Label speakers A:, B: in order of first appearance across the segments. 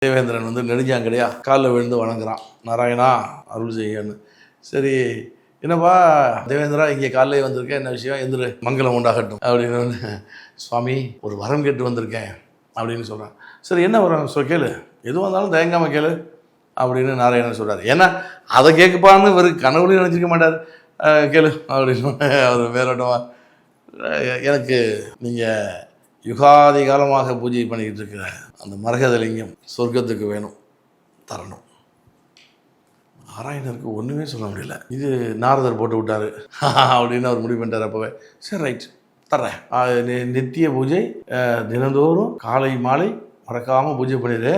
A: தேவேந்திரன் வந்து நெடுஞ்சாங்கடையா காலில் விழுந்து வணங்குறான். நாராயணா அருள் செய்யன்னு. சரி என்னப்பா தேவேந்திரா இங்கே காலையில் வந்திருக்கேன், என்ன விஷயம், எந்திரு மங்களம் உண்டாகட்டும் அப்படின்னு. சுவாமி ஒரு வரம் கேட்டு வந்திருக்கேன் அப்படின்னு சொல்கிறான். சரி என்ன வரம் கேளு, எதுவாக இருந்தாலும் தயங்காமல் கேளு அப்படின்னு நாராயணன் சொல்கிறார். ஏன்னா அதை கேட்கப்பான்னு இவர் கனவுலையும் நினச்சிக்க மாட்டார். கேளு அப்படின்னு அவர் மேலோட்டமாக, எனக்கு நீங்கள் யுகாதி காலமாக பூஜை பண்ணிக்கிட்டு இருக்கிற அந்த மரகதலிங்கம் சொர்க்கத்துக்கு வேணும், தரணும். நாராயணருக்கு ஒன்றுமே சொல்ல முடியல. இது நாரதர் போட்டு விட்டார் அப்படின்னு அவர் முடிவு பண்ணிட்டார். அப்போவே சரி ரைட் தர்றேன், நித்திய பூஜை தினந்தோறும் காலை மாலை மறக்காமல் பூஜை பண்ணிடு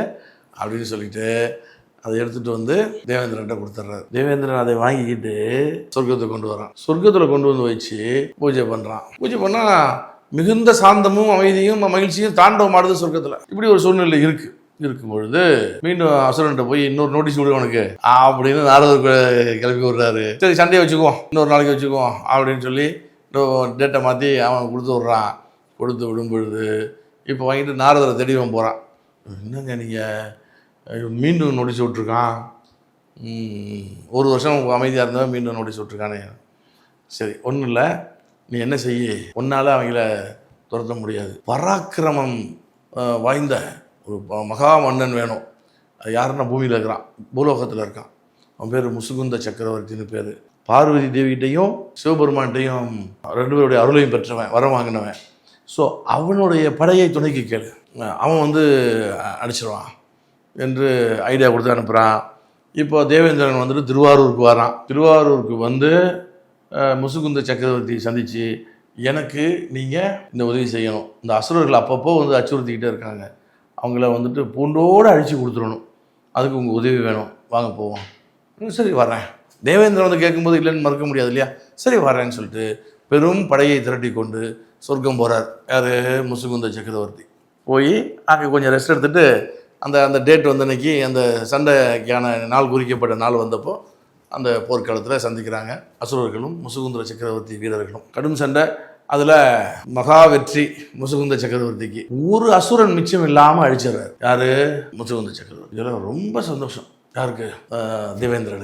A: அப்படின்னு சொல்லிட்டு அதை எடுத்துகிட்டு வந்து தேவேந்திரன்ட்ட கொடுத்துட்றாரு. தேவேந்திரன் அதை வாங்கிக்கிட்டு சொர்க்கத்தை கொண்டு வரான். சொர்க்கத்தில் கொண்டு வந்து வச்சு பூஜை பண்ணுறான். பூஜை பண்ணால் மிகுந்த சாந்தமும் அமைதியும் மகிழ்ச்சியும் தாண்டவம் ஆடுது சொர்க்கத்தில். இப்படி ஒரு சூழ்நிலை இருக்கும் பொழுது மீண்டும் அசுரன்ட்ட போய் இன்னொரு நோட்டீஸ் விடு உனக்கு அப்படின்னு நாரதர் கிளப்பி விடுறாரு. சரி சண்டையை வச்சுக்குவோம், இன்னொரு நாளைக்கு வச்சுக்குவோம் அப்படின்னு சொல்லி டேட்டை மாற்றி அவன் கொடுத்து விட்றான். கொடுத்து விடும் பொழுது இப்போ வாங்கிட்டு நாரதரை தெளிவன் போகிறான். என்னங்க நீங்கள் மீண்டும் நோட்டீஸ் விட்ருக்கான், ஒரு வருஷம் அமைதியாக இருந்தவன் மீண்டும் நோட்டீஸ் விட்ருக்கானே. சரி ஒன்றும் இல்லை, நீ என்ன செய்ய, ஒன்றால் அவங்கள துரத்த முடியாது. பராக்கிரமம் வாய்ந்த ஒரு மகா மன்னன் வேணும். அது யாருன்னா பூமியில் இருக்கிறான், பூலோகத்தில் இருக்கான். அவன் பேர் முசுகுந்த சக்கரவர்த்தின்னு பேர். பார்வதி தேவிகிட்டையும் சிவபெருமான்கிட்டையும் ரெண்டு பேருடைய அருளையும் பெற்றவன், வரம் வாங்கினவன். ஸோ அவனுடைய படையை துணைக்கு கேளு, அவன் வந்து அடிச்சிடுவான் என்று ஐடியா கொடுத்து அனுப்புகிறான். இப்போ தேவேந்திரன் வந்துட்டு திருவாரூருக்கு வரான். திருவாரூருக்கு வந்து முசுகுந்த சக்கரவர்த்தி சந்தித்து, எனக்கு நீங்கள் இந்த உதவி செய்யணும், இந்த அசுரர்கள் அப்பப்போ வந்து அச்சுறுத்திக்கிட்டே இருக்காங்க, அவங்கள வந்துட்டு பூண்டோடு அழித்து கொடுத்துடணும், அதுக்கு உங்கள் உதவி வேணும், வாங்க போவோம். சரி வர்றேன். தேவேந்திரன் வந்து கேட்கும்போது இல்லைன்னு மறுக்க முடியாது இல்லையா. சரி வர்றேன்னு சொல்லிட்டு பெரும் படையை திரட்டி கொண்டு சொர்க்கம் போகிறார். யார்? முசுகுந்த சக்கரவர்த்தி. போய் அங்கே கொஞ்சம் ரெஸ்ட் எடுத்துகிட்டு அந்த அந்த டேட் வந்து அன்றைக்கி அந்த சண்டைக்கான நாள் குறிக்கப்பட்ட நாள் வந்தப்போ அந்த போர்க்களத்தில் சந்திக்கிறாங்க அசுரர்களும் முசுகுந்த சக்கரவர்த்தி வீரர்களும். கடும் சண்டை. அதில் மகா வெற்றி முசுகுந்த சக்கரவர்த்திக்கு. ஒரு அசுரன் மிச்சம் இல்லாமல் அழிச்சிடுறாரு. யார்? முசுகுந்த சக்கரவர்த்தி. இதெல்லாம் ரொம்ப சந்தோஷம். யாருக்கு? தேவேந்திரனுக்கு.